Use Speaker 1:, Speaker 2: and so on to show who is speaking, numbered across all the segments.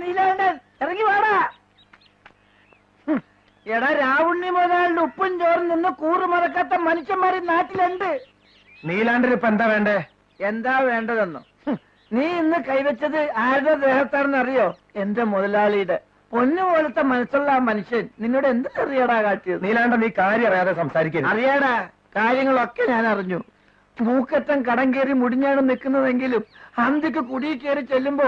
Speaker 1: നീലാണ്ടൻ ഇറങ്ങി വാടാ. എടാ രാവുണ്ണി മുതലാളിന്റെ ഉപ്പും ചോറും നിന്ന് കൂറുമറക്കാത്ത മനുഷ്യന്മാര് നാട്ടിലുണ്ട്.
Speaker 2: നീലാണ്ടിന് ഇപ്പൊ എന്താ വേണ്ടേ?
Speaker 1: എന്താ വേണ്ടതെന്നോ? നീ ഇന്ന് കൈവച്ചത് ആരുടെ ദേഹത്താണെന്ന് അറിയോ? എന്റെ മുതലാളിയുടെ. പൊന്നു പോലത്തെ മനസ്സുള്ള ആ മനുഷ്യൻ നിന്നോട് എന്ത് അറിയാടാ കാട്ടിയത്?
Speaker 2: നീലാണ്ട, നീ കാര്യം അറിയാതെ സംസാരിക്കരുത്.
Speaker 1: അറിയാടാ, കാര്യങ്ങളൊക്കെ ഞാൻ അറിഞ്ഞു. മൂക്കറ്റം കടം കയറി മുടിഞ്ഞാണ് നിൽക്കുന്നതെങ്കിലും അന്തിക്ക് കുടി കയറി ചെല്ലുമ്പോ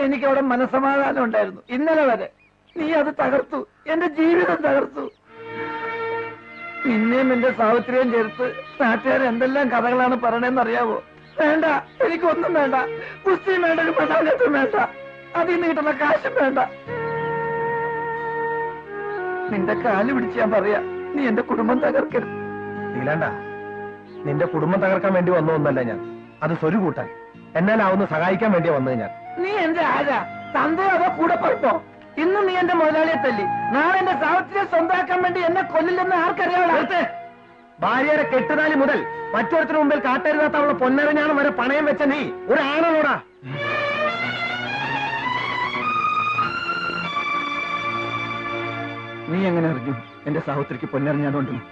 Speaker 1: എനിക്കവിടെ മനസ്സമാധാനം ഉണ്ടായിരുന്നു. ഇന്നലെ വരെ നീ അത് തകർത്തു, എന്റെ ജീവിതം തകർത്തു. നിന്നെയും എന്റെ സാവിത്രിയും ചേർത്ത് നാട്ടുകാർ എന്തെല്ലാം കഥകളാണ് പറയണേന്ന് അറിയാവോ? വേണ്ട, എനിക്കൊന്നും വേണ്ട. കുസ്തിയും വേണ്ട, ഒരു മണ്ണാകത്തും വേണ്ട, അതിൽ നിന്ന് കിട്ടുന്ന കാശും വേണ്ട. നിന്റെ കാല് പിടിച്ച് ഞാൻ പറയാ, നീ എന്റെ കുടുംബം തകർക്കരുത്.
Speaker 2: നീലാണ്ട, നിന്റെ കുടുംബം തകർക്കാൻ വേണ്ടി വന്നൊന്നല്ല ഞാൻ, അത് സ്വരു കൂട്ടാൻ എന്നാലാവുന്ന സഹായിക്കാൻ വേണ്ടിയാ വന്നത് ഞാൻ.
Speaker 1: നീ എന്റെ ആരാ? തന്തയോ അതോ കൂടെ പോയപ്പോ? ഇന്ന് നീ എന്റെ മുതലാളിയെ തല്ലി, നാളെ എന്റെ സാവിത്രിയെ സ്വന്തമാക്കാൻ വേണ്ടി എന്നെ കൊല്ലില്ലെന്ന് ആർക്കറിയാവട്ടെ?
Speaker 2: ഭാര്യയുടെ കെട്ടുതാലി മുതൽ മറ്റൊരുത്തിന് മുമ്പിൽ കാട്ടരുതാത്ത അവളെ പൊന്നരഞ്ഞാണ് വരെ പണയം വെച്ച നീ ഒരാണോടാ?
Speaker 1: നീ എങ്ങനെ അറിഞ്ഞു എന്റെ സാവിത്രിക്ക് പൊന്നറിഞ്ഞാണോണ്ടെന്ന്?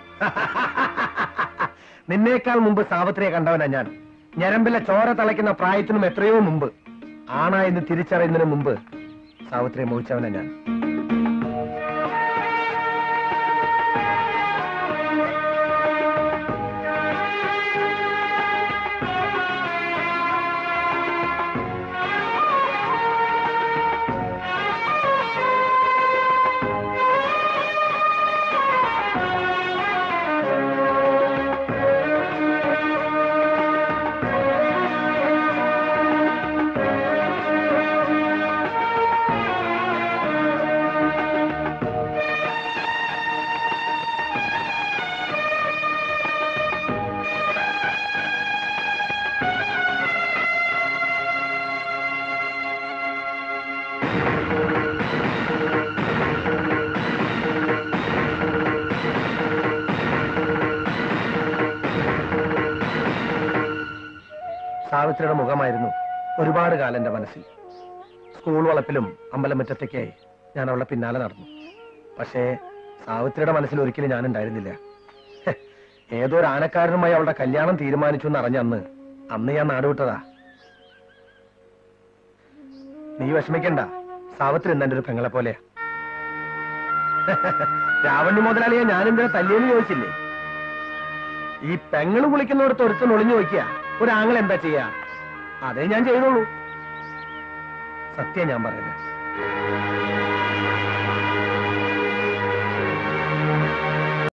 Speaker 2: നിന്നേക്കാൾ മുമ്പ് സാവിത്രിയെ കണ്ടവനാ ഞാൻ. ഞരമ്പിലെ ചോര തളയ്ക്കുന്ന പ്രായത്തിനും എത്രയോ മുമ്പ്, ആണാ എന്ന് തിരിച്ചറിയുന്നതിന് മുമ്പ് സാവിത്രിയെ മോഹിച്ചവനാ ഞാൻ. സാവിത്രിയുടെ മുഖമായിരുന്നു ഒരുപാട് കാലം എന്റെ മനസ്സിൽ. സ്കൂൾ വളപ്പിലും അമ്പലമുറ്റത്തേക്കായി ഞാൻ അവളെ പിന്നാലെ നടന്നു. പക്ഷേ സാവിത്രിയുടെ മനസ്സിൽ ഒരിക്കലും ഞാൻ ഉണ്ടായിരുന്നില്ല. ഏതോ ഒരു ആനക്കാരനുമായി അവളുടെ കല്യാണം തീരുമാനിച്ചു എന്നറിഞ്ഞ അന്ന് ഞാൻ നാടുവിട്ടതാ. നീ വിഷമിക്കണ്ട, സാവിത്രി എന്നെ ഒരു പെങ്ങളെ പോലെയാ. രാവണ്ണി മുതലാളിയെ ഞാനെന്തിനാ തല്ലിയെന്ന് ചോദിച്ചില്ലേ? ഈ പെങ്ങള് കുളിക്കുന്നിടത്ത് ഒരുത്തൻ ഒളിഞ്ഞു നോക്കിയാ ഒരാങ്ങൾ എന്താ ചെയ്യാ? അതേ ഞാൻ ചെയ്തോളൂ. സത്യം ഞാൻ പറയുന്നത്.